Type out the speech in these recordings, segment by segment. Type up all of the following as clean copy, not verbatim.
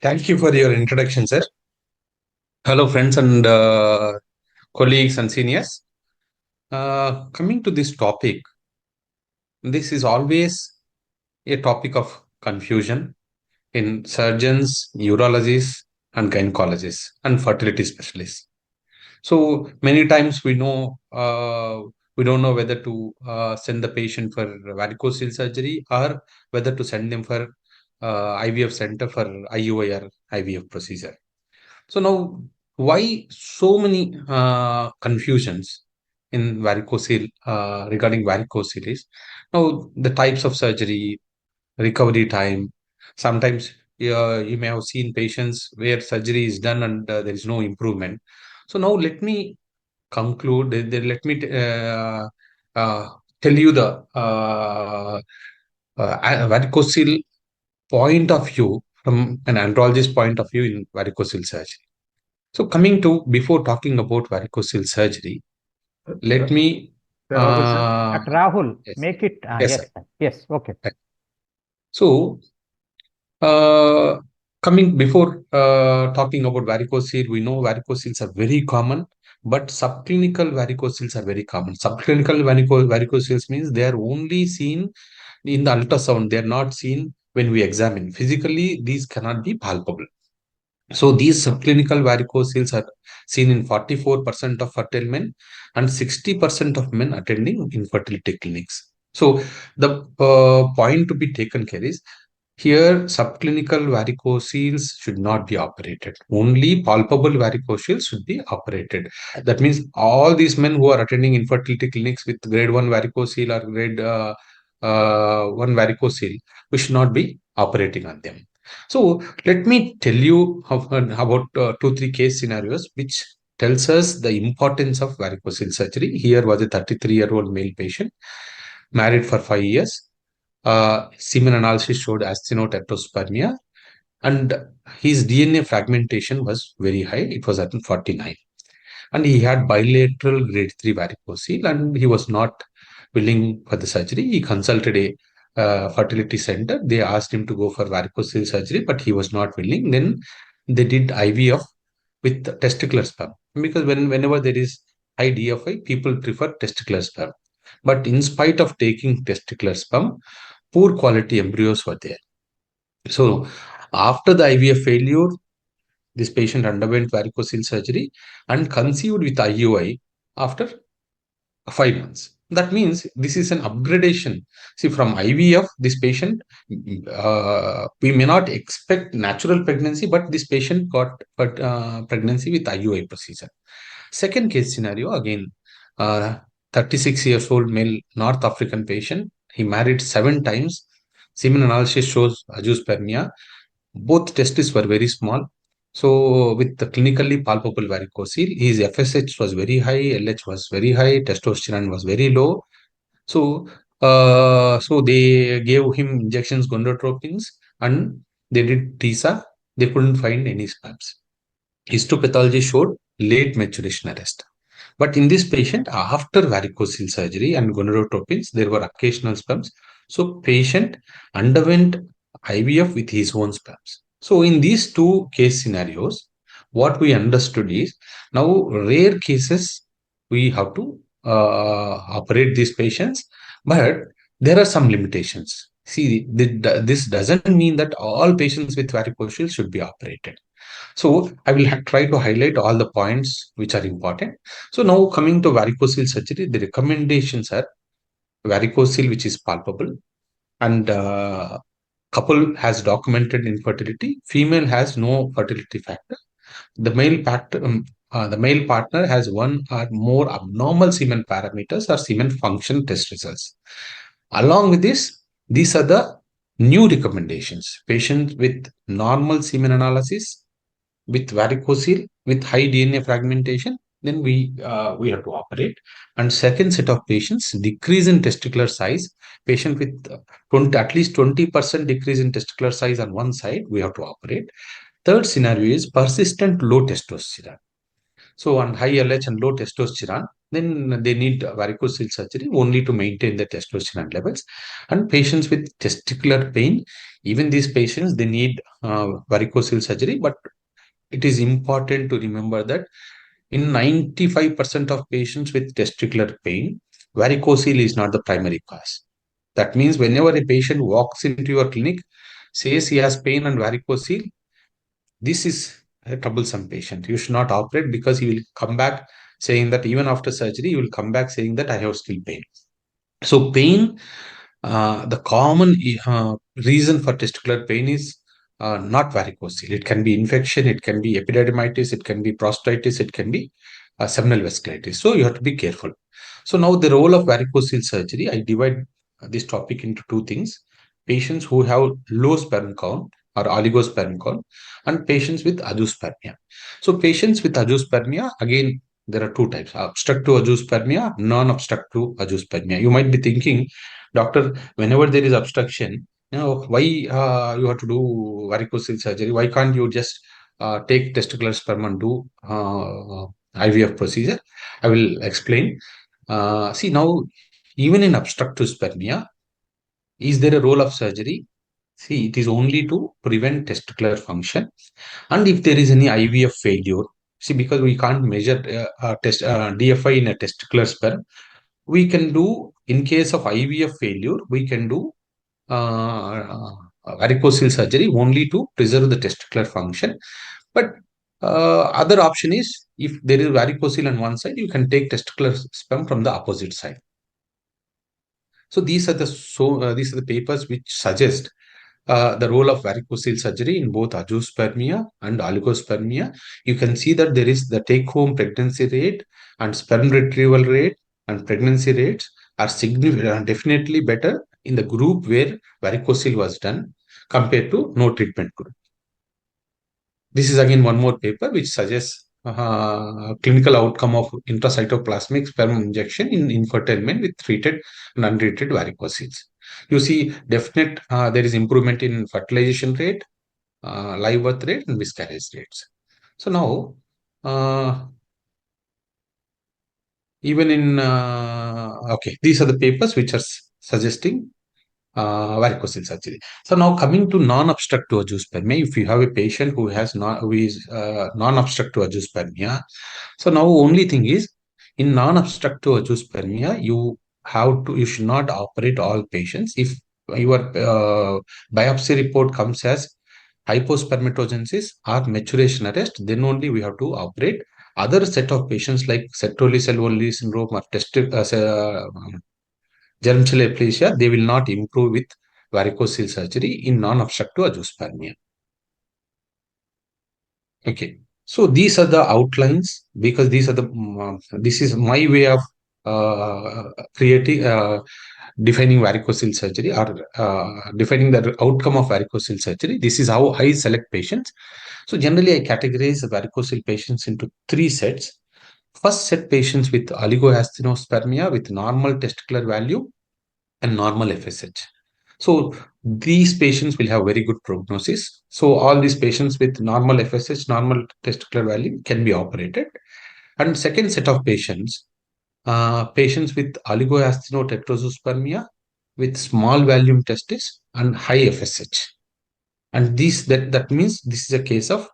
Thank you for your introduction, sir. Hello, friends and colleagues and seniors. Coming to this topic, this is always a topic of confusion in surgeons, urologists, and gynecologists, and fertility specialists. So many times we don't know whether to send the patient for varicocele surgery or whether to send them for IVF center for IUI or IVF procedure. So now, why so many confusions in varicocele regarding varicocele is now the types of surgery, recovery time. Sometimes you may have seen patients where surgery is done and there is no improvement. So now let me conclude. Let me uh, tell you the varicocele point of view from an andrologist point of view in varicocele surgery. So coming to before talking about varicocele surgery, let me Sir Rahul, sir. Dr. Rahul, yes, make it. yes, Yes, sir. sir. Yes, okay. So uh, coming before talking about varicocele, we know varicoceles are very common, but subclinical varicoceles are very common. Subclinical varicoceles means they are only seen in the ultrasound. They are not seen when we examine. Physically, these cannot be palpable. So these subclinical varicoceles are seen in 44% of fertile men and 60% of men attending infertility clinics. So the point to be taken care is here subclinical varicoceles should not be operated. Only palpable varicoceles should be operated. That means all these men who are attending infertility clinics with grade 1 varicocele or grade 1 varicocele, we should not be operating on them. So let me tell you about 2-3 case scenarios which tells us the importance of varicocele surgery. Here was a 33-year-old male patient, married for 5 years. Semen analysis showed asthenotetrospermia, and his DNA fragmentation was very high. It was at 49. And he had bilateral grade 3 varicocele, and he was not willing for the surgery. He consulted a fertility center. They asked him to go for varicocele surgery, but he was not willing. Then they did IVF with testicular sperm, because whenever there is high DFI, people prefer testicular sperm. But in spite of taking testicular sperm, poor quality embryos were there. So after the IVF failure, this patient underwent varicocele surgery and conceived with IUI after 5 months. That means this is an upgradation. See, from IVF, this patient, we may not expect natural pregnancy, but this patient got pregnancy with IUI procedure. Second case scenario, again, 36 years old male North African patient. He married 7 times. Semen analysis shows azoospermia. Both testes were very small. So with the clinically palpable varicocele, his FSH was very high, LH was very high, testosterone was very low. So they gave him injections, gonadotropins, and they did TISA. They couldn't find any sperms. Histopathology showed late maturation arrest. But in this patient, after varicocele surgery and gonadotropins, there were occasional sperms. So patient underwent IVF with his own sperms. So in these two case scenarios, what we understood is now rare cases we have to operate these patients, but there are some limitations. See, this doesn't mean that all patients with varicocele should be operated. So I will try to highlight all the points which are important. So now coming to varicocele surgery, the recommendations are varicocele which is palpable, and couple has documented infertility. Female has no fertility factor. The male partner has one or more abnormal semen parameters or semen function test results. Along with this, these are the new recommendations. Patients with normal semen analysis, with varicocele, with high DNA fragmentation, then we have to operate. And second set of patients, decrease in testicular size, patient with 20, at least 20% decrease in testicular size on one side, we have to operate. Third scenario is persistent low testosterone. So on high LH and low testosterone, then they need varicocele surgery only to maintain their testosterone levels. And patients with testicular pain, even these patients, they need varicocele surgery. But it is important to remember that in 95% of patients with testicular pain, varicocele is not the primary cause. That means whenever a patient walks into your clinic, says he has pain and varicocele, this is a troublesome patient. You should not operate, because he will come back saying that even after surgery, he will come back saying that I have still pain. So pain, the common reason for testicular pain is not varicocele. It can be infection, it can be epididymitis, it can be prostatitis, it can be seminal vasculitis. So you have to be careful. So now the role of varicocele surgery, I divide this topic into two things: patients who have low sperm count or oligosperm count, and patients with azoospermia. So patients with azoospermia, again, there are two types: obstructive azoospermia, non-obstructive azoospermia. You might be thinking, doctor, whenever there is obstruction, why you have to do varicocele surgery? Why can't you just take testicular sperm and do IVF procedure? I will explain. See, now, even in obstructive spermia, is there a role of surgery? See, it is only to prevent testicular function. And if there is any IVF failure, see, because we can't measure DFI in a testicular sperm, we can do, in case of IVF failure, we can do varicocele surgery only to preserve the testicular function. But other option is, if there is varicocele on one side, you can take testicular sperm from the opposite side. So these are the papers which suggest the role of varicocele surgery in both azoospermia and oligospermia. You can see that there is the take-home pregnancy rate and sperm retrieval rate and pregnancy rates are definitely better in the group where varicocele was done compared to no treatment group. This is again one more paper which suggests clinical outcome of intracytoplasmic sperm injection in infertile men with treated and untreated varicoceles. You see definite there is improvement in fertilization rate, live birth rate, and miscarriage rates. So now, even in okay, these are the papers which are suggesting varicocele surgery. So now, coming to non-obstructive azoospermia, if you have a patient who is non-obstructive azoospermia, so now only thing is, in non-obstructive azoospermia, you should not operate all patients. If your biopsy report comes as hypospermatogenesis or maturation arrest, then only we have to operate. Other set of patients like Sertoli cell only syndrome or germ cell aplasia, they will not improve with varicocele surgery in non-obstructive azoospermia. Okay, so these are the outlines, because these are this is my way of creating defining varicocele surgery, or defining the outcome of varicocele surgery. This is how I select patients. So generally, I categorize varicocele patients into three sets. First set, patients with oligoastinospermia with normal testicular value and normal FSH. So these patients will have very good prognosis. So all these patients with normal FSH, normal testicular value, can be operated. And second set of patients, patients with oligoasthenotetrospermia with small volume testis and high FSH. And that means this is a case of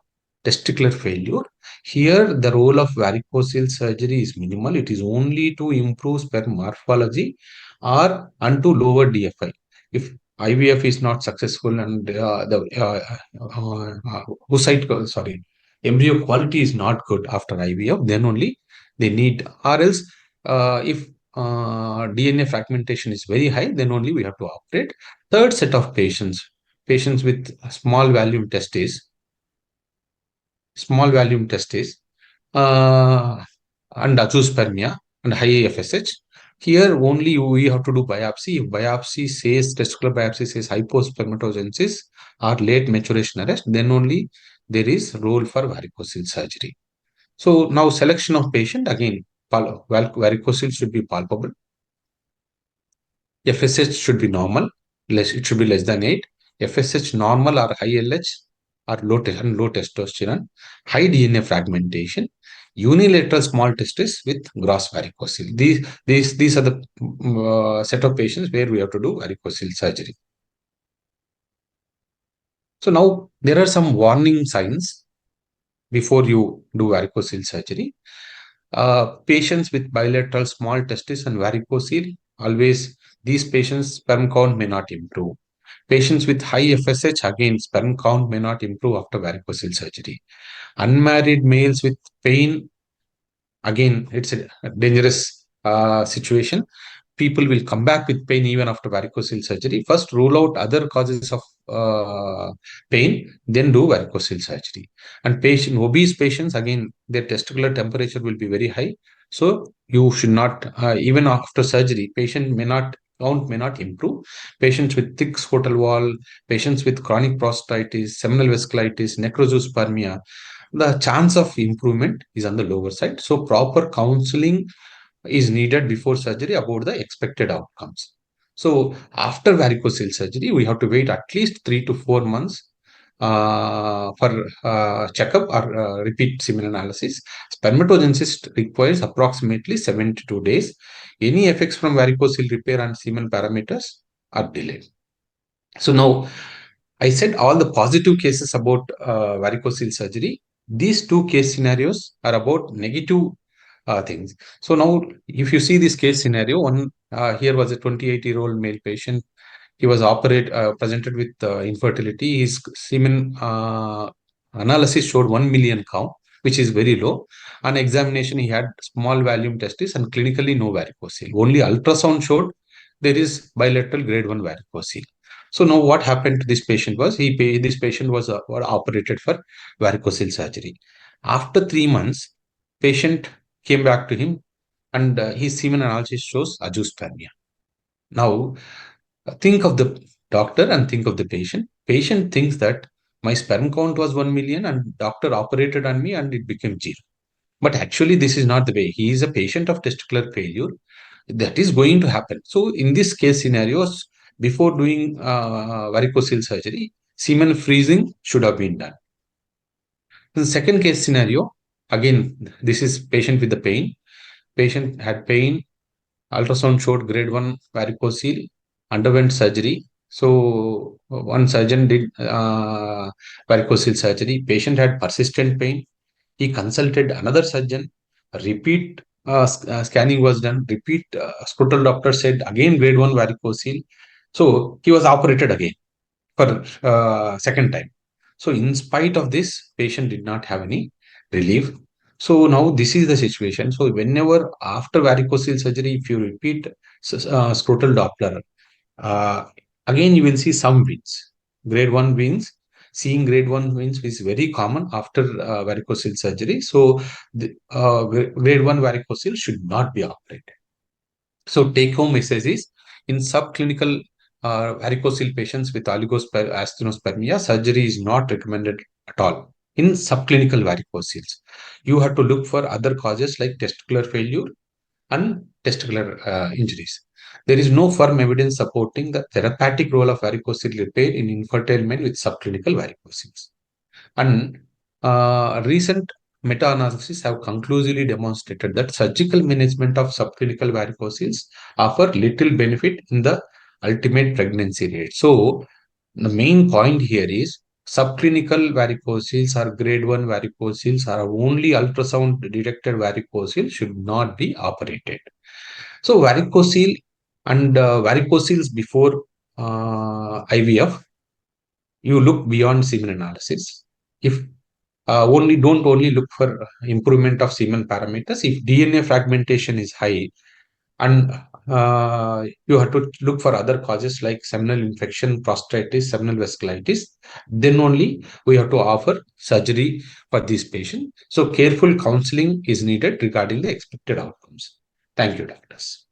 testicular failure. Here, the role of varicocele surgery is minimal. It is only to improve sperm morphology and to lower DFI. If IVF is not successful and embryo quality is not good after IVF, then only they need, or else if DNA fragmentation is very high, then only we have to operate. Third set of patients with small volume testes, and azoospermia and high FSH. Here only we have to do biopsy. If testicular biopsy says hypospermatogenesis or late maturation arrest, then only there is role for varicocele surgery. So now, selection of patient, again, varicocele should be palpable. FSH should be normal, it should be less than 8. FSH normal or high LH or low testosterone, high DNA fragmentation. unilateral small testis with gross varicocele. These are the set of patients where we have to do varicocele surgery. So now there are some warning signs before you do varicocele surgery. Patients with bilateral small testis and varicocele, always these patients' sperm count may not improve. Patients with high FSH, again, sperm count may not improve after varicocele surgery. Unmarried males with pain, again, it's a dangerous situation. People will come back with pain even after varicocele surgery. First, rule out other causes of pain, then do varicocele surgery. And obese patients, again, their testicular temperature will be very high. So you should not, even after surgery, count may not improve. Patients with thick scrotal wall, patients with chronic prostatitis, seminal vasculitis, necrozoospermia, the chance of improvement is on the lower side. So proper counseling is needed before surgery about the expected outcomes. So after varicocele surgery, we have to wait at least 3 to 4 months for checkup or repeat semen analysis. Spermatogenesis requires approximately 72 days. Any effects from varicocele repair and semen parameters are delayed. So now I said all the positive cases about varicocele surgery. These two case scenarios are about negative things. So now, if you see this case scenario, here was a 28-year-old male patient. He was presented with infertility. His semen analysis showed 1 million count, which is very low. On examination, he had small volume testis and clinically no varicocele. Only ultrasound showed there is bilateral grade 1 varicocele. So now what happened to this patient was this patient was operated for varicocele surgery. After 3 months, patient came back to him and his semen analysis shows azoospermia. Now think of the doctor and think of the patient. Patient thinks that my sperm count was 1 million and doctor operated on me and it became 0. But actually this is not the way. He is a patient of testicular failure. That is going to happen. So in this case scenarios, before doing varicocele surgery, semen freezing should have been done. The second case scenario, again, this is patient with the pain. Patient had pain. Ultrasound showed grade 1 varicocele, underwent surgery. So one surgeon did varicocele surgery. Patient had persistent pain. He consulted another surgeon. Repeat scanning was done. Repeat scrotal doctor said again grade 1 varicocele. So he was operated again for second time. So in spite of this, patient did not have any relief. So now this is the situation. So whenever after varicocele surgery, if you repeat scrotal Doppler, uh, again you will see some veins. Grade 1 veins. Seeing grade 1 veins is very common after varicocele surgery. So the grade 1 varicocele should not be operated. So take home message is in subclinical varicocele patients with asthenospermia, surgery is not recommended at all. In subclinical varicoceles, you have to look for other causes like testicular failure and testicular injuries. There is no firm evidence supporting the therapeutic role of varicocele repair in infertile men with subclinical varicoceles. And recent meta-analysis have conclusively demonstrated that surgical management of subclinical varicoceles offer little benefit in the ultimate pregnancy rate. So the main point here is subclinical varicoceles or grade 1 varicoceles or only ultrasound detected varicocele should not be operated. So varicocele and varicoceles before IVF, you look beyond semen analysis. If don't only look for improvement of semen parameters. If DNA fragmentation is high, and you have to look for other causes like seminal infection, prostatitis, seminal vasculitis, then only we have to offer surgery for this patient. So careful counseling is needed regarding the expected outcomes. Thank you, doctors.